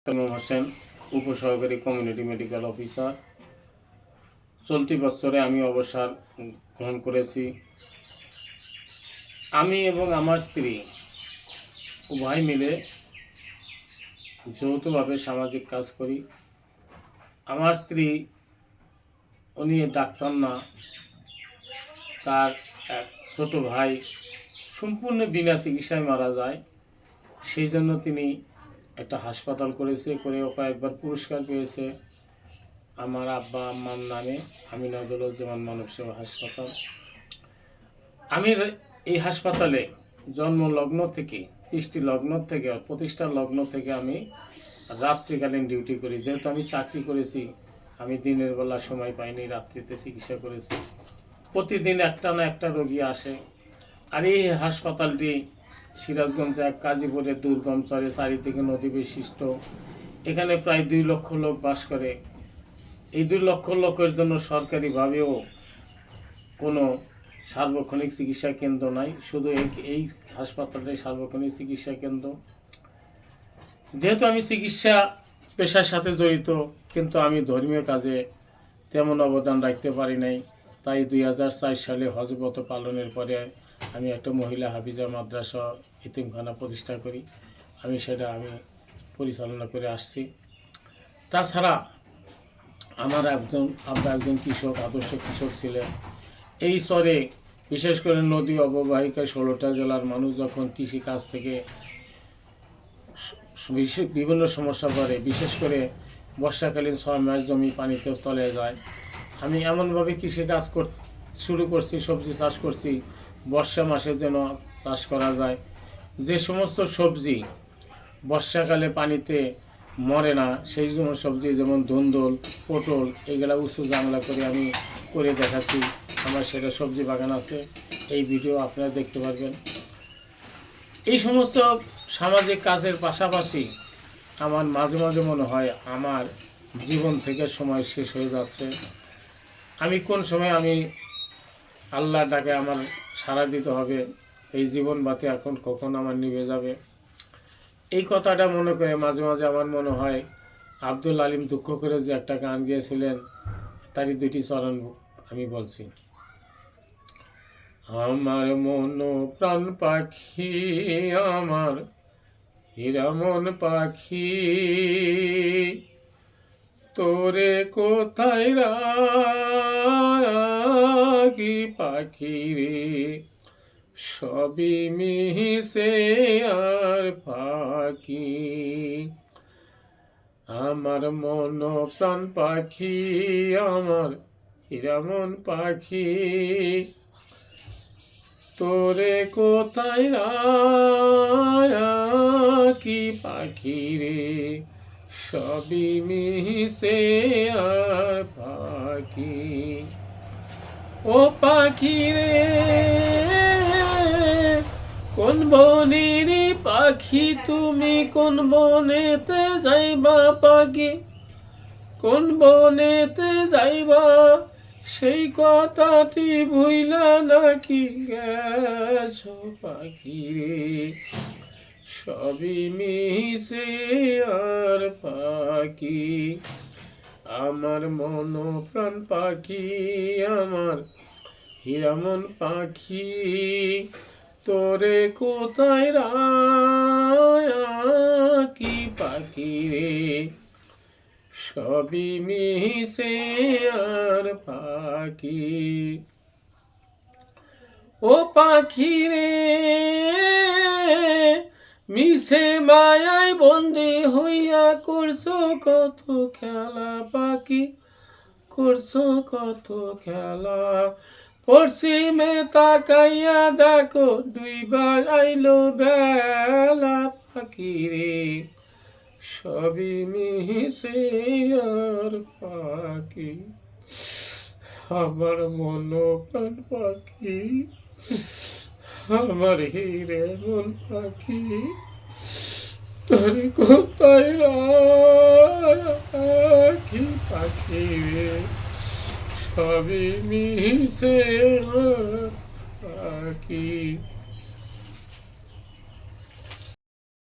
তনুম হোসেন, উপসহকারী community medical officer. চলতি বছরে আমি অবসর গ্রহণ করেছি। আমি এবং আমার স্ত্রী উভয় মিলে যৌথভাবে সামাজিক কাজ করি। আমার স্ত্রী উনি ডাক্তার না, তার এক ছোট ভাই সম্পূর্ণ বিনা চিকিৎসায় মারা যায়। সেই জন্য তিনি একটা হাসপাতাল করেছে, করেও কয়েকবার পুরস্কার পেয়েছে আমার আব্বা আম্মার নামে, আমিনাদুজ্জামান মানব সেবা হাসপাতাল। আমি এই হাসপাতালে জন্ম লগ্ন থেকে, সৃষ্টি লগ্ন থেকে, প্রতিষ্ঠার লগ্ন থেকে আমি রাত্রিকালীন ডিউটি করি। যেহেতু আমি চাকরি করেছি, আমি দিনের বেলা সময় পাইনি, রাত্রিতে চিকিৎসা করেছি। প্রতিদিন একটা না একটা রোগী আসে। আর এই হাসপাতালটি সিরাজগঞ্জ এক কাজীপুরের দুর্গম চরে, চারিদিকে নদী বিশিষ্ট। এখানে প্রায় 2 লক্ষ লোক বাস করে। এই 2 লক্ষ লোকের জন্য সরকারিভাবেও কোনো সার্বক্ষণিক চিকিৎসা কেন্দ্র নাই, শুধু এই হাসপাতালটাই সার্বক্ষণিক চিকিৎসা কেন্দ্র। যেহেতু আমি চিকিৎসা পেশার সাথে জড়িত, কিন্তু আমি ধর্মীয় কাজে তেমন অবদান রাখতে পারি নাই। তাই 2004 সালে হজরত পালনের পরে আমি একটা মহিলা হাফিজা মাদ্রাসা এতিমখানা প্রতিষ্ঠা করি। সেটা আমি পরিচালনা করে আসছি। তাছাড়া আমার আব্বা একজন কৃষক, আদর্শ কৃষক ছিলেন। এই স্তরে বিশেষ করে নদী অববাহিকায় 16টা জেলার মানুষ যখন কৃষিকাজ থেকে বিভিন্ন সমস্যা পড়ে, বিশেষ করে বর্ষাকালীন 6 মাস জমি পানিতে তলে যায়। আমি এমনভাবে কৃষিকাজ শুরু করছি, সবজি চাষ করছি, বর্ষা মাসে যেন চাষ করা যায়। যে সমস্ত সবজি বর্ষাকালে পানিতে মরে না, সেই জন্য সবজি যেমন ধুন্দুল, পটল, এগুলা উঁচু জাংলা করে আমি করে দেখাচ্ছি। আমার সেটা সবজি বাগান আছে, এই ভিডিও আপনারা দেখতে পারবেন। এই সমস্ত সামাজিক কাজের পাশাপাশি আমার মাঝে মাঝে মনে হয় আমার জীবন থেকে সময় শেষ হয়ে যাচ্ছে। আমি কোন সময় আল্লাহর ডাকে আমার সাড়া দিতে হবে, এই জীবন বাতি এখন কখন আমার নিভে যাবে, এই কথাটা মনে করে মাঝে মাঝে আমার মনে হয় আব্দুল আলিম দুঃখ করে যে একটা গান গিয়েছিলেন, তারই 2টি চরণ আমি বলছি। আমার মন প্রাণ পাখি, আমার হীরা মন পাখি, তোরে কোথায় রাখি পাখি রে, সবই মিশে আর ফাঁকি। আমার মন প্রাণ পাখি, আমার হীরা মন পাখি, তোরে কোথায় রাখি পাখি রে, সবই মিশে আর ফাঁকি। ও পাখি রে, কোন বনের পাখি তুমি, কোন বনেতে যাইবা পাখি, কোন বনেতে যাইবা, সেই কথাটি ভুইলা নাকি গেছো পাখি রে, সবই মিশে আর পাখি। আমার মন প্রাণ পাখি, আমার হীরা মন পাখি, তোরে কোথায় রাখি পাখি রে, সবই মিশে আর পাখি। ও পাখি রে, মিশে মায়ায় বন্দি হইয়া করছো কত খেলা পাখি, করছো কত খেলা। পশ্চিমে তাকাইয়া দেখো ডুইবা আইলো বেলা পাখি রে, সবই মিশে আর পাখি। আমার মন প্রাণ পাখি, আমার হীরে মন পাখি, তোরে কোথায় রাখি পাখি রে, সবই মিশে আর পাখি।